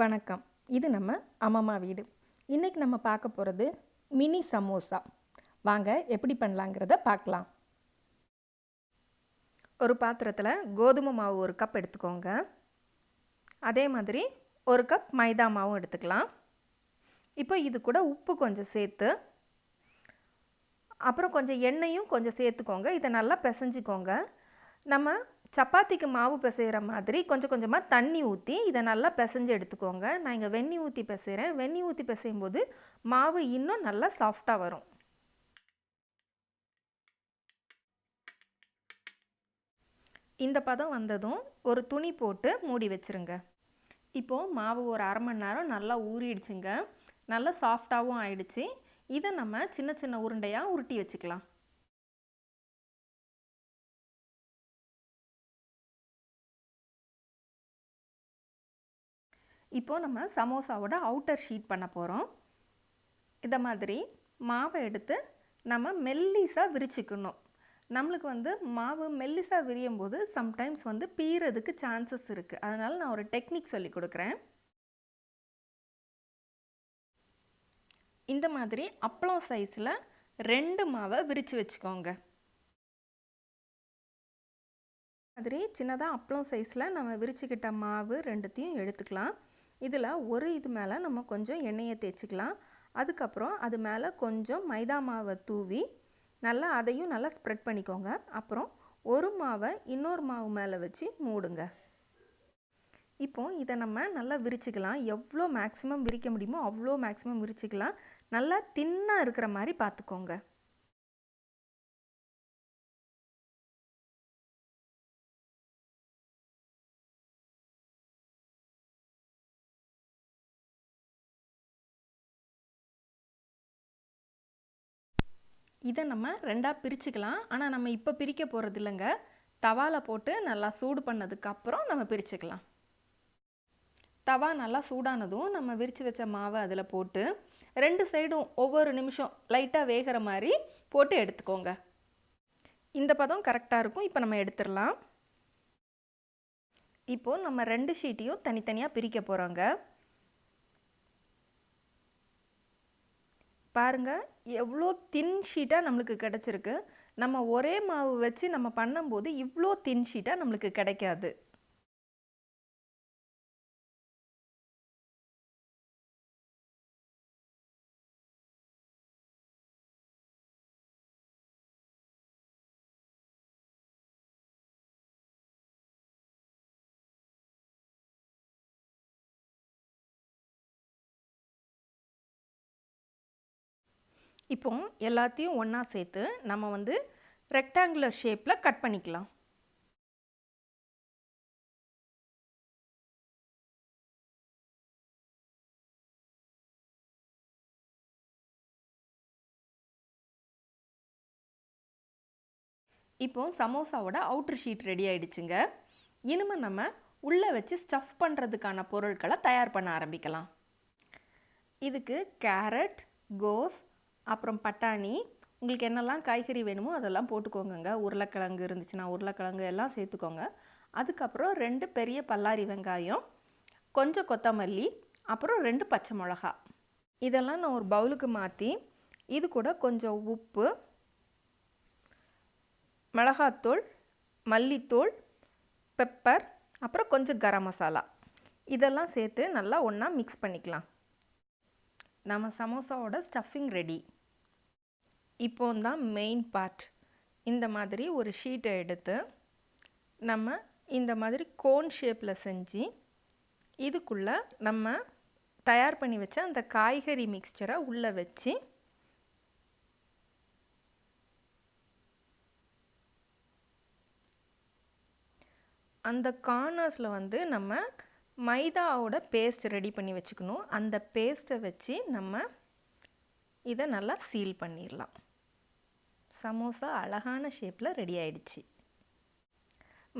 வணக்கம். இது நம்ம அம்மம்மா வீடு. இன்னைக்கு நம்ம பார்க்க போகிறது மினி சமோசா. வாங்க எப்படி பண்ணலாங்கிறத பார்க்கலாம். ஒரு பாத்திரத்தில் கோதுமை மாவு 1 கப் எடுத்துக்கோங்க. அதே மாதிரி 1 கப் மைதா மாவும் எடுத்துக்கலாம். இப்போ இது கூட உப்பு கொஞ்சம் சேர்த்து, அப்புறம் கொஞ்சம் எண்ணெயும் கொஞ்சம் சேர்த்துக்கோங்க. இதை நல்லா பிசைஞ்சிக்கோங்க. நம்ம சப்பாத்திக்கு மாவு பிசைகிற மாதிரி கொஞ்சம் கொஞ்சமாக தண்ணி ஊற்றி இதை நல்லா பிசைஞ்சு எடுத்துக்கோங்க. நான் இங்கே வெந்நீர் ஊற்றி பிசைகிறேன். வெந்நீர் ஊற்றி பிசையும் போது மாவு இன்னும் நல்லா சாஃப்டாக வரும். இந்த பதம் வந்ததும் ஒரு துணி போட்டு மூடி வச்சுருங்க. இப்போது மாவு ஒரு அரை மணி நேரம் நல்லா ஊறிடுச்சுங்க. நல்லா சாஃப்டாகவும் ஆயிடுச்சு. இதை நம்ம சின்ன சின்ன உருண்டையாக உருட்டி வச்சுக்கலாம். இப்போது நம்ம சமோசாவோட அவுட்டர் ஷீட் பண்ண போகிறோம். இதை மாதிரி மாவை எடுத்து நம்ம மெல்லிசாக விரிச்சிக்கணும். நம்மளுக்கு மாவு மெல்லிசாக விரியும் போது சம்டைம்ஸ் பீறதுக்கு சான்சஸ் இருக்குது. அதனால் நான் ஒரு டெக்னிக் சொல்லி கொடுக்குறேன். இந்த மாதிரி அப்பளம் சைஸில் 2 மாவை விரித்து வச்சுக்கோங்க. மாதிரி சின்னதாக அப்பளம் சைஸில் நம்ம விரிச்சுக்கிட்ட மாவு 2த்தையும் எடுத்துக்கலாம். இதில் ஒரு இது மேலே நம்ம கொஞ்சம் எண்ணெயை தேய்ச்சிக்கலாம். அதுக்கப்புறம் அது மேலே கொஞ்சம் மைதா மாவை தூவி நல்லா அதையும் நல்லா ஸ்ப்ரெட் பண்ணிக்கோங்க. அப்புறம் ஒரு மாவை இன்னொரு மாவு மேலே வச்சு மூடுங்க. இப்போது இதை நம்ம நல்லா விரிச்சிக்கலாம். எவ்வளோ மேக்ஸிமம் விரிக்க முடியுமோ அவ்வளோ மேக்ஸிமம் விரிச்சிக்கலாம். நல்லா தின்னாக இருக்கிற மாதிரி பார்த்துக்கோங்க. இதை நம்ம 2ஆக பிரிச்சுக்கலாம். ஆனால் நம்ம இப்போ பிரிக்க போகிறது இல்லைங்க. தவாவில் போட்டு நல்லா சூடு பண்ணதுக்கப்புறம் நம்ம பிரிச்சுக்கலாம். தவா நல்லா சூடானதும் நம்ம விரித்து வச்ச மாவை அதில் போட்டு 2 சைடும் ஒவ்வொரு நிமிஷம் லைட்டாக வேகிற மாதிரி போட்டு எடுத்துக்கோங்க. இந்த பதம் கரெக்டாக இருக்கும். இப்போ நம்ம எடுத்துடலாம். இப்போது நம்ம 2 ஷீட்டையும் தனித்தனியாக பிரிக்க போகிறோங்க. பாருங்கள், எவ்வளோ தின் ஷீட்டாக நம்மளுக்கு கிடச்சிருக்கு. நம்ம ஒரே மாவு வச்சு நம்ம பண்ணும்போது இவ்வளோ தின் ஷீட்டாக நம்மளுக்கு கிடைக்காது. இப்போ எல்லாத்தையும் ஒன்றா சேர்த்து நம்ம ரெக்டாங்குலர் ஷேப்பில் கட் பண்ணிக்கலாம். இப்போ சமோசாவோட அவுட்டர் ஷீட் ரெடி ஆயிடுச்சுங்க. இனிமேல் நம்ம உள்ளே வச்சு ஸ்டஃப் பண்ணுறதுக்கான பொருட்களை தயார் பண்ண ஆரம்பிக்கலாம். இதுக்கு கேரட், கோஸ், அப்புறம் பட்டாணி, உங்களுக்கு என்னெல்லாம் காய்கறி வேணுமோ அதெல்லாம் போட்டுக்கோங்க. உருளைக்கிழங்கு இருந்துச்சுன்னா உருளைக்கிழங்கு எல்லாம் சேர்த்துக்கோங்க. அதுக்கப்புறம் 2 பெரிய பல்லாரி வெங்காயம், கொஞ்சம் கொத்தமல்லி, அப்புறம் 2 பச்சை மிளகா. இதெல்லாம் நான் ஒரு பவுலுக்கு மாற்றி இது கூட கொஞ்சம் உப்பு, மிளகாத்தூள், மல்லித்தூள், பெப்பர், அப்புறம் கொஞ்சம் கரம் மசாலா இதெல்லாம் சேர்த்து நல்லா ஒன்றா மிக்ஸ் பண்ணிக்கலாம். நம்ம சமோசாவோட ஸ்டஃபிங் ரெடி. இப்போ தான் மெயின் பார்ட். இந்த மாதிரி ஒரு ஷீட்டை எடுத்து நம்ம இந்த மாதிரி கோன் ஷேப்பில் செஞ்சு இதுக்குள்ளே நம்ம தயார் பண்ணி வச்ச அந்த காய்கறி மிக்ஸ்சரை உள்ளே வச்சு அந்த கார்னர்ஸில் நம்ம மைதாவோட பேஸ்ட் ரெடி பண்ணி வச்சுக்கணும். அந்த பேஸ்ட்டை வச்சு நம்ம இதை நல்லா சீல் பண்ணிடலாம். சமோசா அழகான ஷேப்பில் ரெடி ஆயிடுச்சு.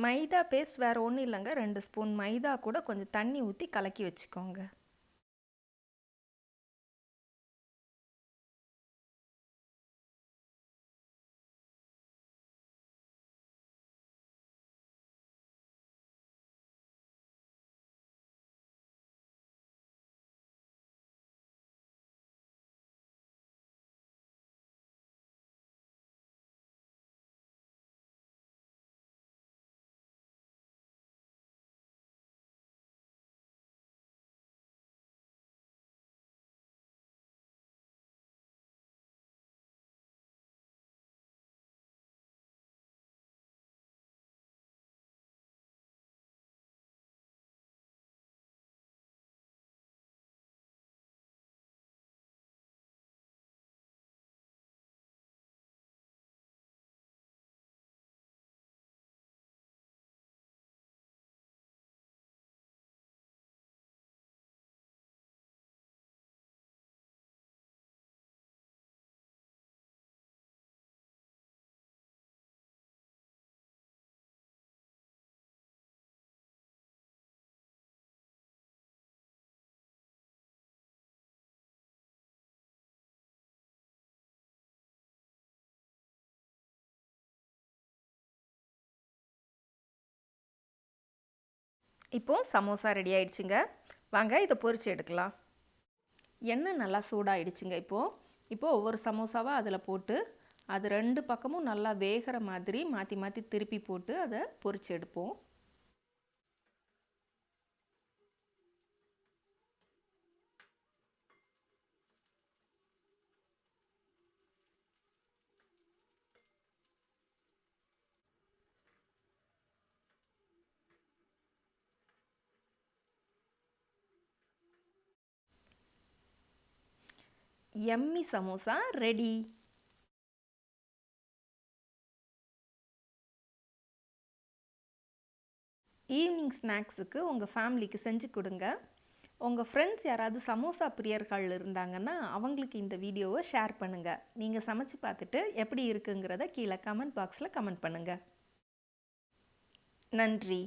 மைதா பேஸ்ட் வேறு ஒன்றும் இல்லைங்க. 2 ஸ்பூன் மைதா கூட கொஞ்சம் தண்ணி ஊற்றி கலக்கி வச்சுக்கோங்க. இப்போது சமோசா ரெடி ஆயிடுச்சுங்க. வாங்க இதை பொரிச்சு எடுக்கலாம். எண்ணெய் நல்லா சூடாயிடுச்சுங்க. இப்போது ஒவ்வொரு சமோசாவாக அதில் போட்டு அது 2 பக்கமும் நல்லா வேகிற மாதிரி மாற்றி மாற்றி திருப்பி போட்டு அதை பொரிச்சு எடுப்போம். Yummy samosa ready. ஈவினிங் ஸ்நாக்ஸுக்கு உங்கள் ஃபேமிலிக்கு செஞ்சு கொடுங்க. உங்கள் ஃப்ரெண்ட்ஸ் யாராவது சமோசா பிரியர்கள் இருந்தாங்கன்னா அவங்களுக்கு இந்த வீடியோவை ஷேர் பண்ணுங்கள். நீங்கள் சமைச்சு பார்த்துட்டு எப்படி இருக்குங்கிறத கீழே கமெண்ட் பாக்ஸில் கமெண்ட் பண்ணுங்கள். நன்றி.